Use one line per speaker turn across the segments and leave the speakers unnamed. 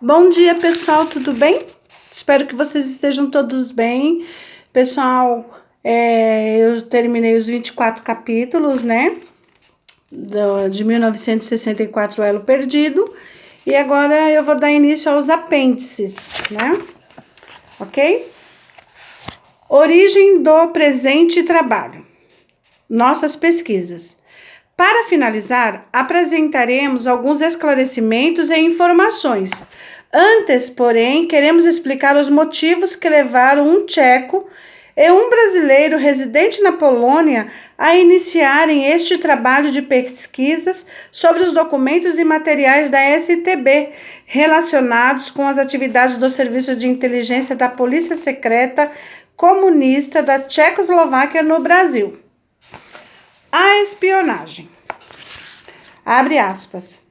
Bom dia, pessoal, tudo bem? Espero que vocês estejam todos bem. Pessoal, eu terminei os 24 capítulos, né? De 1964, o Elo Perdido. E agora eu vou dar início aos apêndices, né? Ok? Origem do presente e trabalho. Nossas pesquisas. Para finalizar, apresentaremos alguns esclarecimentos e informações. Antes, porém, queremos explicar os motivos que levaram um tcheco e um brasileiro residente na Polônia a iniciarem este trabalho de pesquisas sobre os documentos e materiais da STB relacionados com as atividades do Serviço de Inteligência da Polícia Secreta Comunista da Tchecoslováquia no Brasil. A espionagem. Abre aspas.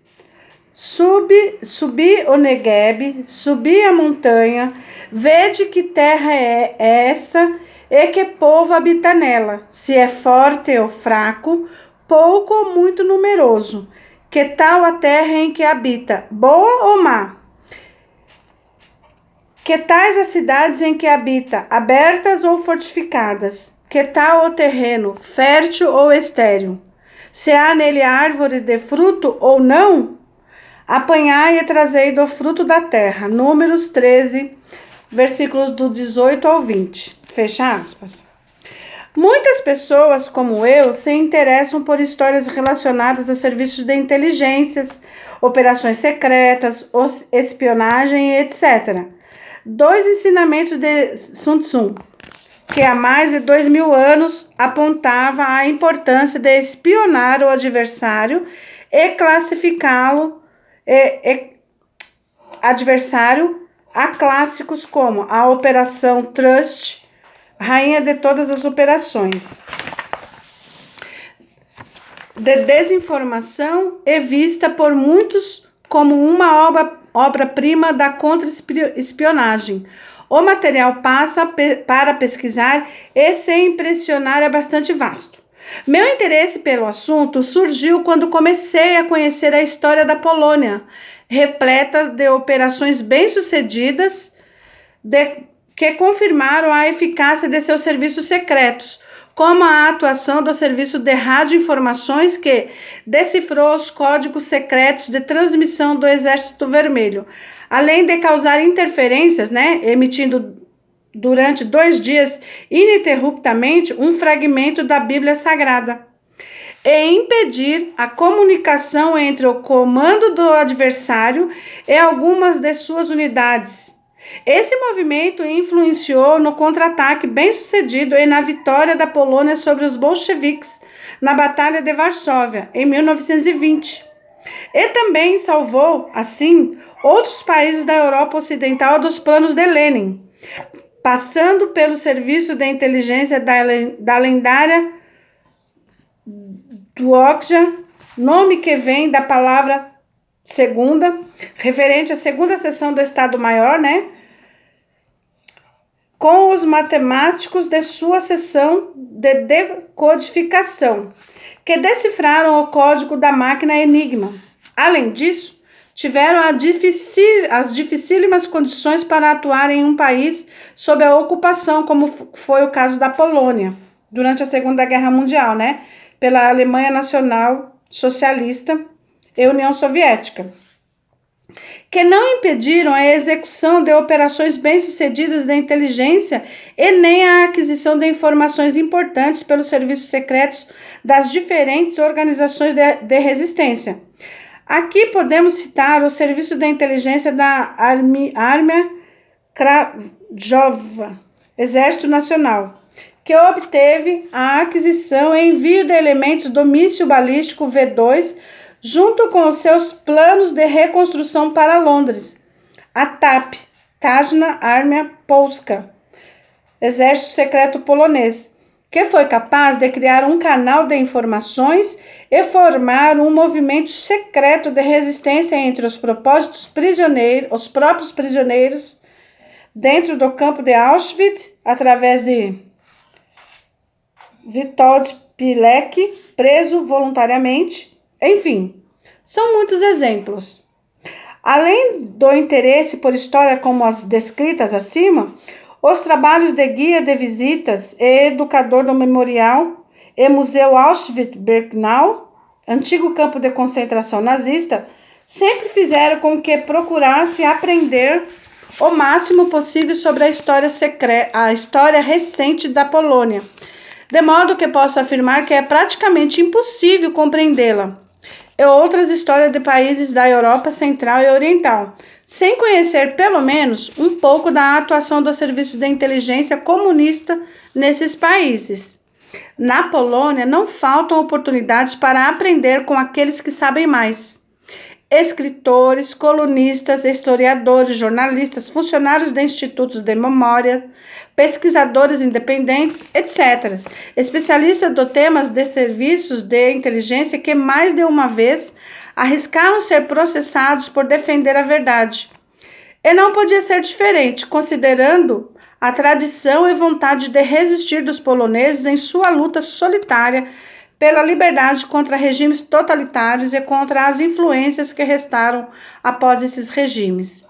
Subi o Negueb, subi a montanha, vede que terra é essa e que povo habita nela, se é forte ou fraco, pouco ou muito numeroso. Que tal a terra em que habita, boa ou má? Que tais as cidades em que habita, abertas ou fortificadas? Que tal o terreno, fértil ou estéril? Se há nele árvore de fruto ou não? Apanhai e trazei do fruto da terra. Números 13, versículos do 18 ao 20. Fecha aspas. Muitas pessoas, como eu, se interessam por histórias relacionadas a serviços de inteligências, operações secretas, espionagem, etc. Dois ensinamentos de Sun Tzu, que há mais de 2000 anos apontava a importância de espionar o adversário e classificá-lo adversário a clássicos como a Operação Trust, rainha de todas as operações de desinformação e vista por muitos como uma obra-prima da contra-espionagem. O material passa para pesquisar e se impressionar é bastante vasto. Meu interesse pelo assunto surgiu quando comecei a conhecer a história da Polônia, repleta de operações bem-sucedidas que confirmaram a eficácia de seus serviços secretos, como a atuação do Serviço de Radioinformações que decifrou os códigos secretos de transmissão do Exército Vermelho, além de causar interferências, emitindo durante 2 dias ininterruptamente um fragmento da Bíblia Sagrada, e impedir a comunicação entre o comando do adversário e algumas de suas unidades. Esse movimento influenciou no contra-ataque bem-sucedido e na vitória da Polônia sobre os bolcheviques na Batalha de Varsóvia, em 1920. E também salvou, assim, outros países da Europa Ocidental dos planos de Lenin, passando pelo serviço de inteligência da lendária Dworja, nome que vem da palavra segunda, referente à segunda seção do Estado-Maior, com os matemáticos de sua seção de decodificação, que decifraram o código da máquina Enigma. Além disso, tiveram as dificílimas condições para atuar em um país sob a ocupação, como foi o caso da Polônia, durante a Segunda Guerra Mundial, pela Alemanha Nacional Socialista e União Soviética, que não impediram a execução de operações bem-sucedidas de inteligência e nem a aquisição de informações importantes pelos serviços secretos das diferentes organizações de resistência. Aqui podemos citar o Serviço de Inteligência da Armia Krajowa, Exército Nacional, que obteve a aquisição e envio de elementos do míssil balístico V2 junto com os seus planos de reconstrução para Londres. A TAP, Tajna Armia Polska, Exército Secreto Polonês, que foi capaz de criar um canal de informações e formar um movimento secreto de resistência entre os próprios prisioneiros, dentro do campo de Auschwitz, através de Witold Pilek, preso voluntariamente. Enfim, são muitos exemplos. Além do interesse por história como as descritas acima, os trabalhos de guia de visitas e educador do memorial e museu Auschwitz-Birkenau, antigo campo de concentração nazista, sempre fizeram com que procurasse aprender o máximo possível sobre a história recente da Polônia, de modo que posso afirmar que é praticamente impossível compreendê-la e outras histórias de países da Europa Central e Oriental, sem conhecer pelo menos um pouco da atuação do serviço de inteligência comunista nesses países. Na Polônia não faltam oportunidades para aprender com aqueles que sabem mais. Escritores, colunistas, historiadores, jornalistas, funcionários de institutos de memória, pesquisadores independentes, etc. Especialistas do temas de serviços de inteligência que mais de uma vez arriscaram ser processados por defender a verdade. E não podia ser diferente, considerando a tradição e vontade de resistir dos poloneses em sua luta solitária pela liberdade contra regimes totalitários e contra as influências que restaram após esses regimes.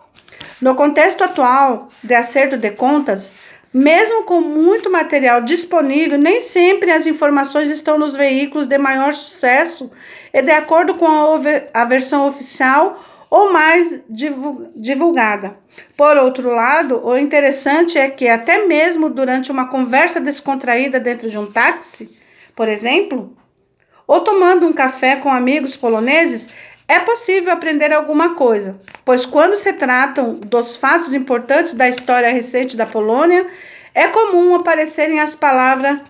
No contexto atual de acerto de contas, mesmo com muito material disponível, nem sempre as informações estão nos veículos de maior sucesso e de acordo com a versão oficial ou mais divulgada. Por outro lado, o interessante é que até mesmo durante uma conversa descontraída dentro de um táxi, por exemplo, ou tomando um café com amigos poloneses, é possível aprender alguma coisa, pois quando se tratam dos fatos importantes da história recente da Polônia, é comum aparecerem as palavras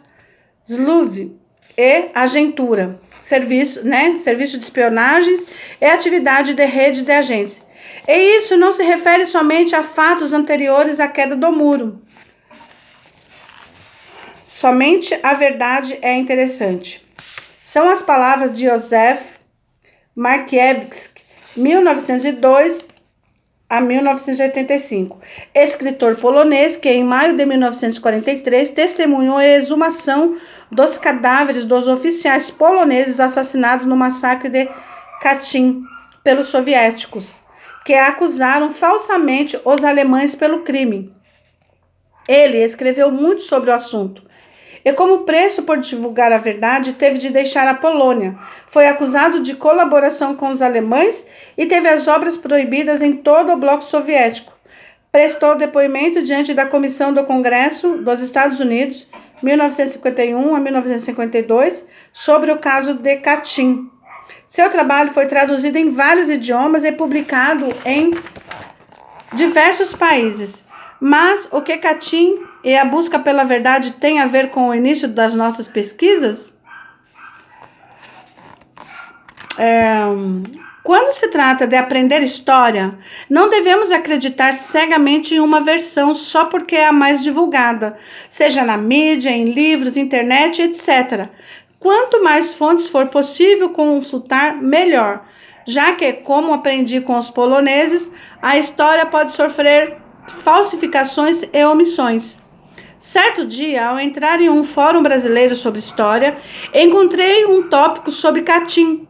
"sluv" e agentura, serviço de espionagens e atividade de rede de agentes. E isso não se refere somente a fatos anteriores à queda do muro. Somente a verdade é interessante. São as palavras de Józef Markiewicz, 1902 a 1985, escritor polonês que em maio de 1943 testemunhou a exumação dos cadáveres dos oficiais poloneses assassinados no massacre de Katyn pelos soviéticos, que acusaram falsamente os alemães pelo crime. Ele escreveu muito sobre o assunto. E como preço por divulgar a verdade, teve de deixar a Polônia. Foi acusado de colaboração com os alemães e teve as obras proibidas em todo o bloco soviético. Prestou depoimento diante da Comissão do Congresso dos Estados Unidos, 1951 a 1952, sobre o caso de Katyn. Seu trabalho foi traduzido em vários idiomas e publicado em diversos países. Mas o que Katyn e a busca pela verdade tem a ver com o início das nossas pesquisas? Quando se trata de aprender história, não devemos acreditar cegamente em uma versão só porque é a mais divulgada, seja na mídia, em livros, internet, etc. Quanto mais fontes for possível consultar, melhor, já que, como aprendi com os poloneses, a história pode sofrer falsificações e omissões. Certo dia, ao entrar em um fórum brasileiro sobre história, encontrei um tópico sobre Katyn,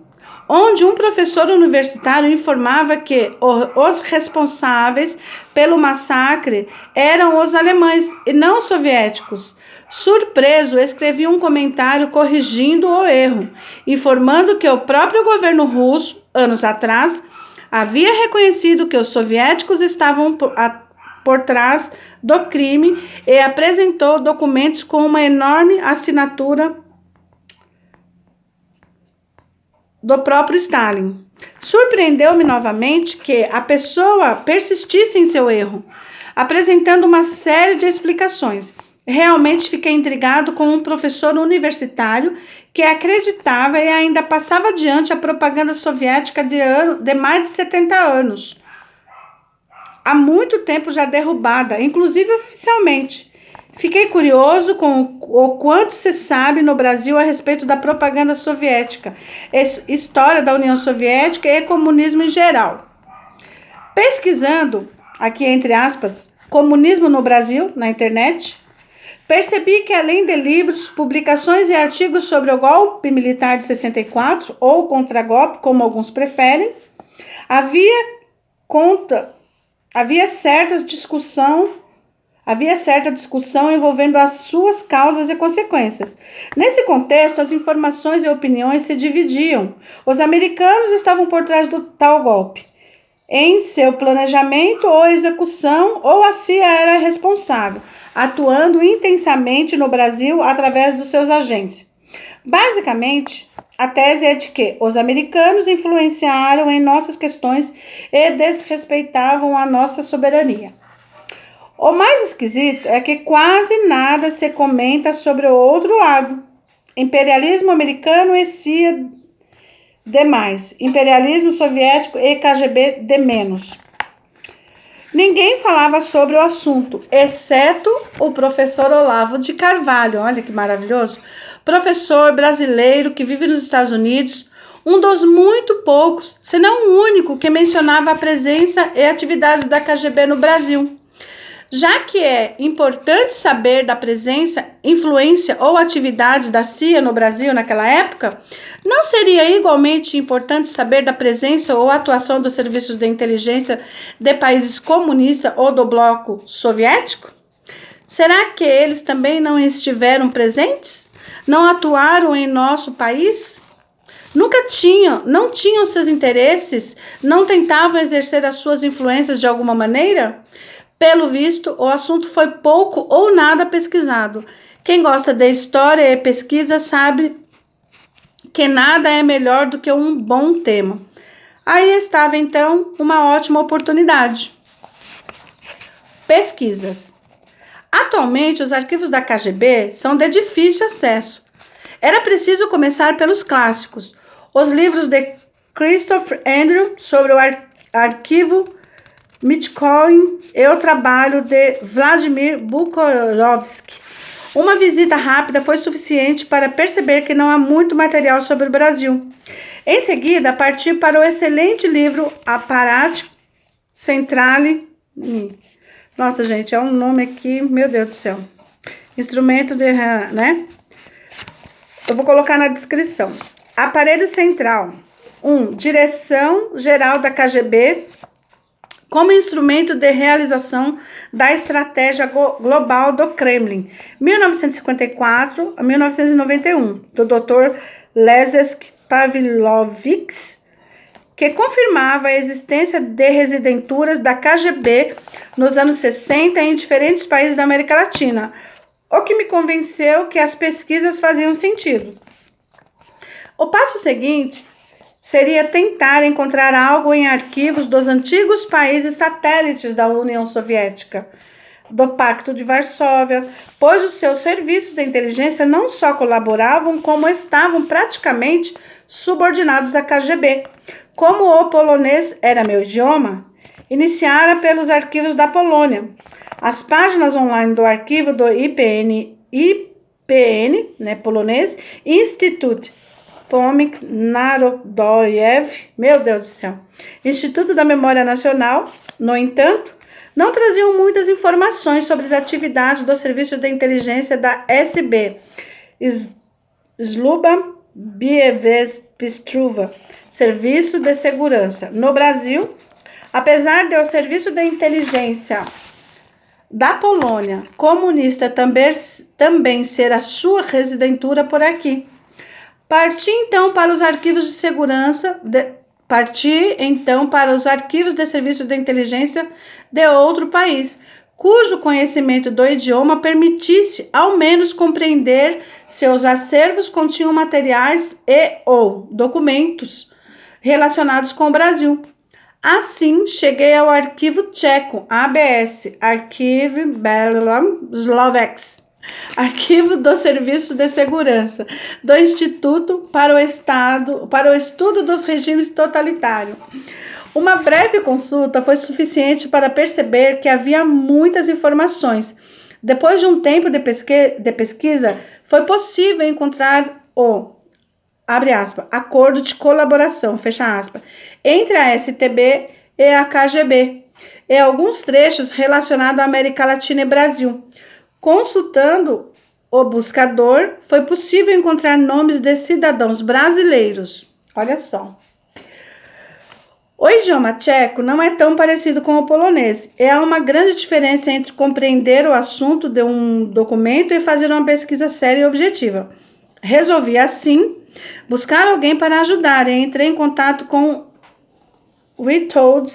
onde um professor universitário informava que os responsáveis pelo massacre eram os alemães e não os soviéticos. Surpreso, escrevi um comentário corrigindo o erro, informando que o próprio governo russo, anos atrás, havia reconhecido que os soviéticos estavam por trás do crime e apresentou documentos com uma enorme assinatura do próprio Stalin. Surpreendeu-me novamente que a pessoa persistisse em seu erro, apresentando uma série de explicações. Realmente fiquei intrigado com um professor universitário que acreditava e ainda passava adiante a propaganda soviética de mais de 70 anos. Há muito tempo já derrubada, inclusive oficialmente. Fiquei curioso com o quanto se sabe no Brasil a respeito da propaganda soviética, história da União Soviética e comunismo em geral. Pesquisando, aqui entre aspas, comunismo no Brasil, na internet, percebi que além de livros, publicações e artigos sobre o golpe militar de 64, ou contra-golpe, como alguns preferem, havia conta, havia certa discussão envolvendo as suas causas e consequências. Nesse contexto, as informações e opiniões se dividiam. Os americanos estavam por trás do tal golpe, em seu planejamento ou execução, ou a CIA era responsável, atuando intensamente no Brasil através dos seus agentes. Basicamente, a tese é de que os americanos influenciaram em nossas questões e desrespeitavam a nossa soberania. O mais esquisito é que quase nada se comenta sobre o outro lado. Imperialismo americano e CIA demais, imperialismo soviético e KGB de menos. Ninguém falava sobre o assunto, exceto o professor Olavo de Carvalho, olha que maravilhoso, professor brasileiro que vive nos Estados Unidos, um dos muito poucos, se não o único, que mencionava a presença e atividades da KGB no Brasil. Já que é importante saber da presença, influência ou atividades da CIA no Brasil naquela época, não seria igualmente importante saber da presença ou atuação dos serviços de inteligência de países comunistas ou do bloco soviético? Será que eles também não estiveram presentes? Não atuaram em nosso país? Não tinham seus interesses? Não tentavam exercer as suas influências de alguma maneira? Pelo visto, o assunto foi pouco ou nada pesquisado. Quem gosta de história e pesquisa sabe que nada é melhor do que um bom tema. Aí estava, então, uma ótima oportunidade. Pesquisas. Atualmente, os arquivos da KGB são de difícil acesso. Era preciso começar pelos clássicos. Os livros de Christopher Andrew sobre o arquivo Mitchell e o trabalho de Vladimir Bukharovsky. Uma visita rápida foi suficiente para perceber que não há muito material sobre o Brasil. Em seguida, parti para o excelente livro Apparat Centrale. Nossa, gente, é um nome aqui, meu Deus do céu. Instrumento de, né? Eu vou colocar na descrição. Aparelho Central. 1. Direção Geral da KGB como instrumento de realização da estratégia global do Kremlin, 1954 a 1991, do Dr. Leszek Pavlovich, que confirmava a existência de residenturas da KGB nos anos 60 em diferentes países da América Latina, o que me convenceu que as pesquisas faziam sentido. O passo seguinte seria tentar encontrar algo em arquivos dos antigos países satélites da União Soviética, do Pacto de Varsóvia, pois os seus serviços de inteligência não só colaboravam, como estavam praticamente subordinados à KGB. Como o polonês era meu idioma, iniciara pelos arquivos da Polônia. As páginas online do arquivo do IPN, né, polonês, Institute Pomnik Narodowy, meu Deus do céu, Instituto da Memória Nacional, no entanto, não traziam muitas informações sobre as atividades do Serviço de Inteligência da SB, Služba bezpieczeństwa, Serviço de Segurança. No Brasil, apesar de o Serviço de Inteligência da Polônia comunista também ser a sua residentura por aqui, Parti então para os arquivos de serviço de inteligência de outro país, cujo conhecimento do idioma permitisse ao menos compreender se os acervos continham materiais e ou documentos relacionados com o Brasil. Assim, cheguei ao arquivo tcheco, ABS, Arquivo Slovex, Arquivo do Serviço de Segurança do Instituto para o Estudo dos Regimes Totalitários. Uma breve consulta foi suficiente para perceber que havia muitas informações. Depois de um tempo de pesquisa, foi possível encontrar o, abre aspas, acordo de colaboração, fecha aspas, entre a STB e a KGB, e alguns trechos relacionados à América Latina e Brasil. Consultando o buscador, foi possível encontrar nomes de cidadãos brasileiros. Olha só. O idioma tcheco não é tão parecido com o polonês. Há uma grande diferença entre compreender o assunto de um documento e fazer uma pesquisa séria e objetiva. Resolvi, assim, buscar alguém para ajudar e entrei em contato com Witold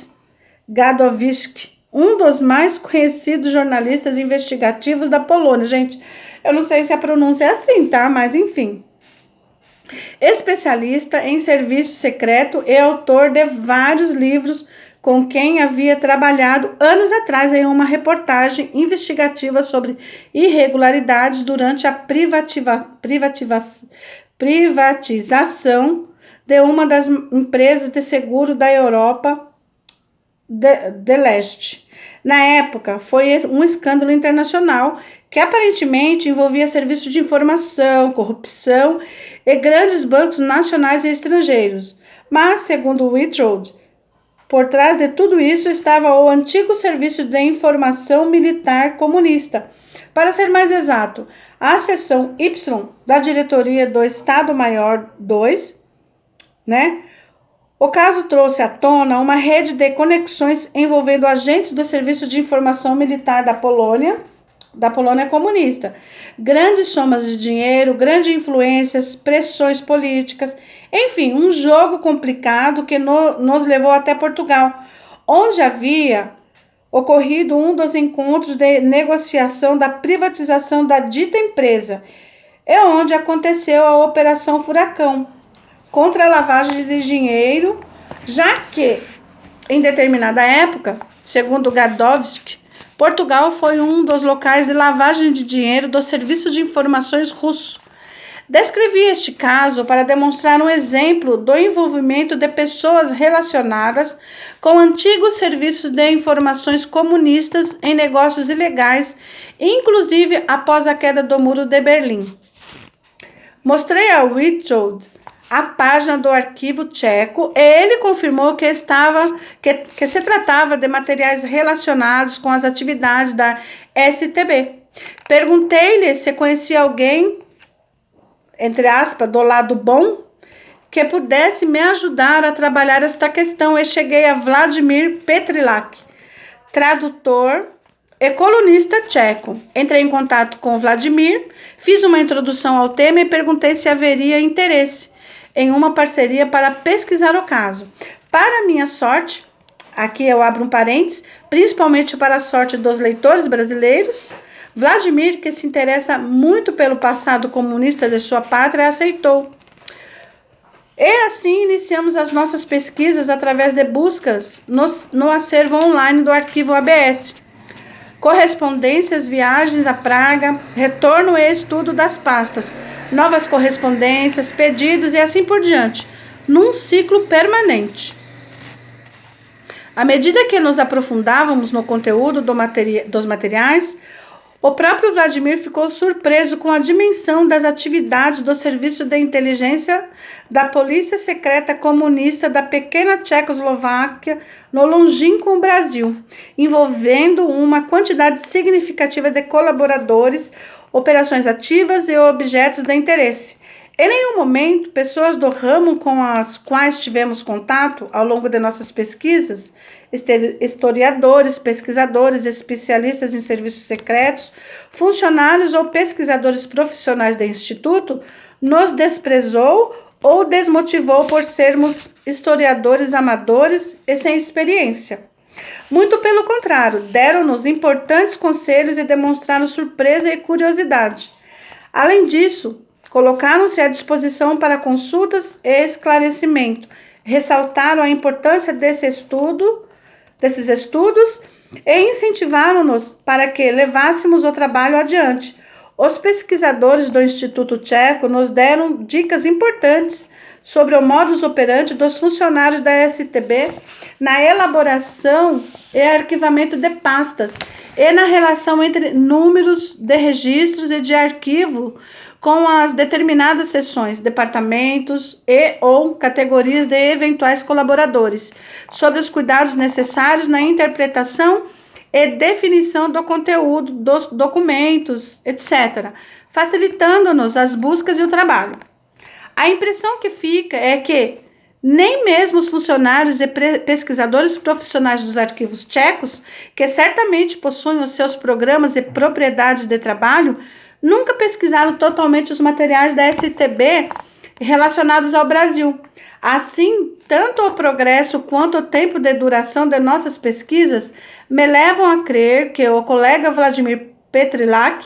Gadowski, um dos mais conhecidos jornalistas investigativos da Polônia. Gente, eu não sei se a pronúncia é assim, tá? Mas enfim. Especialista em serviço secreto e autor de vários livros, com quem havia trabalhado anos atrás em uma reportagem investigativa sobre irregularidades durante a privatização de uma das empresas de seguro da Europa de Leste. Na época, foi um escândalo internacional que aparentemente envolvia serviços de informação, corrupção e grandes bancos nacionais e estrangeiros. Mas, segundo Witold, por trás de tudo isso estava o antigo Serviço de Informação Militar Comunista. Para ser mais exato, a seção Y da diretoria do Estado-Maior 2, né? O caso trouxe à tona uma rede de conexões envolvendo agentes do Serviço de Informação Militar da Polônia comunista, grandes somas de dinheiro, grandes influências, pressões políticas, enfim, um jogo complicado que nos levou até Portugal, onde havia ocorrido um dos encontros de negociação da privatização da dita empresa, e onde aconteceu a Operação Furacão, contra a lavagem de dinheiro, já que, em determinada época, segundo Gadowski, Portugal foi um dos locais de lavagem de dinheiro do Serviço de Informações russo. Descrevi este caso para demonstrar um exemplo do envolvimento de pessoas relacionadas com antigos serviços de informações comunistas em negócios ilegais, inclusive após a queda do Muro de Berlim. Mostrei a Witold a página do arquivo tcheco e ele confirmou que se tratava de materiais relacionados com as atividades da STB. Perguntei-lhe se conhecia alguém, entre aspas, do lado bom, que pudesse me ajudar a trabalhar esta questão e cheguei a Vladimir Petrilak, tradutor e colunista tcheco. Entrei em contato com Vladimir, fiz uma introdução ao tema e perguntei se haveria interesse em uma parceria para pesquisar o caso. Para minha sorte, aqui eu abro um parênteses, principalmente para a sorte dos leitores brasileiros, Vladimir, que se interessa muito pelo passado comunista de sua pátria, aceitou. E assim iniciamos as nossas pesquisas através de buscas no acervo online do arquivo ABS. Correspondências, viagens à Praga, retorno e estudo das pastas, novas correspondências, pedidos e assim por diante, num ciclo permanente. À medida que nos aprofundávamos no conteúdo dos materiais, o próprio Vladimir ficou surpreso com a dimensão das atividades do Serviço de Inteligência da Polícia Secreta Comunista da pequena Tchecoslováquia no longínquo Brasil, envolvendo uma quantidade significativa de colaboradores, operações ativas e objetos de interesse. Em nenhum momento, pessoas do ramo com as quais tivemos contato ao longo de nossas pesquisas, historiadores, pesquisadores, especialistas em serviços secretos, funcionários ou pesquisadores profissionais do Instituto, nos desprezou ou desmotivou por sermos historiadores amadores e sem experiência. Muito pelo contrário, deram-nos importantes conselhos e demonstraram surpresa e curiosidade. Além disso, colocaram-se à disposição para consultas e esclarecimento, ressaltaram a importância desses estudos e incentivaram-nos para que levássemos o trabalho adiante. Os pesquisadores do Instituto Tcheco nos deram dicas importantes sobre o modus operandi dos funcionários da STB na elaboração e arquivamento de pastas e na relação entre números de registros e de arquivo com as determinadas seções, departamentos e ou categorias de eventuais colaboradores, sobre os cuidados necessários na interpretação e definição do conteúdo dos documentos, etc., facilitando-nos as buscas e o trabalho. A impressão que fica é que, Nem mesmo os funcionários e pesquisadores profissionais dos arquivos tchecos, que certamente possuem os seus programas e propriedades de trabalho, nunca pesquisaram totalmente os materiais da STB relacionados ao Brasil. Assim, tanto o progresso quanto o tempo de duração de nossas pesquisas me levam a crer que o colega Vladimir Petrilak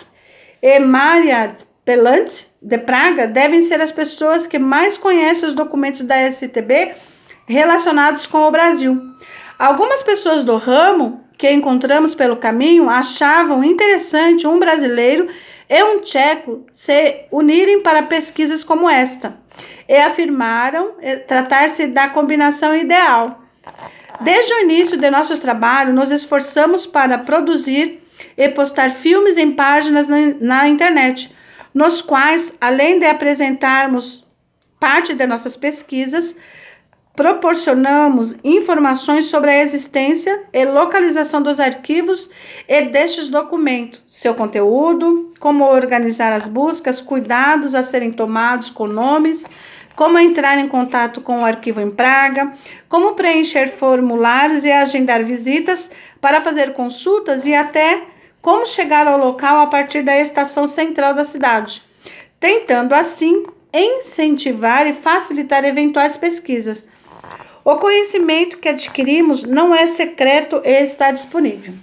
e Maria Pelant, de Praga, devem ser as pessoas que mais conhecem os documentos da STB relacionados com o Brasil. Algumas pessoas do ramo que encontramos pelo caminho achavam interessante um brasileiro e um tcheco se unirem para pesquisas como esta, e afirmaram tratar-se da combinação ideal. Desde o início de nosso trabalho, nos esforçamos para produzir e postar filmes em páginas na internet, nos quais, além de apresentarmos parte de nossas pesquisas, proporcionamos informações sobre a existência e localização dos arquivos e destes documentos, seu conteúdo, como organizar as buscas, cuidados a serem tomados com nomes, como entrar em contato com o arquivo em Praga, como preencher formulários e agendar visitas para fazer consultas e até como chegar ao local a partir da estação central da cidade, tentando assim incentivar e facilitar eventuais pesquisas. O conhecimento que adquirimos não é secreto e está disponível.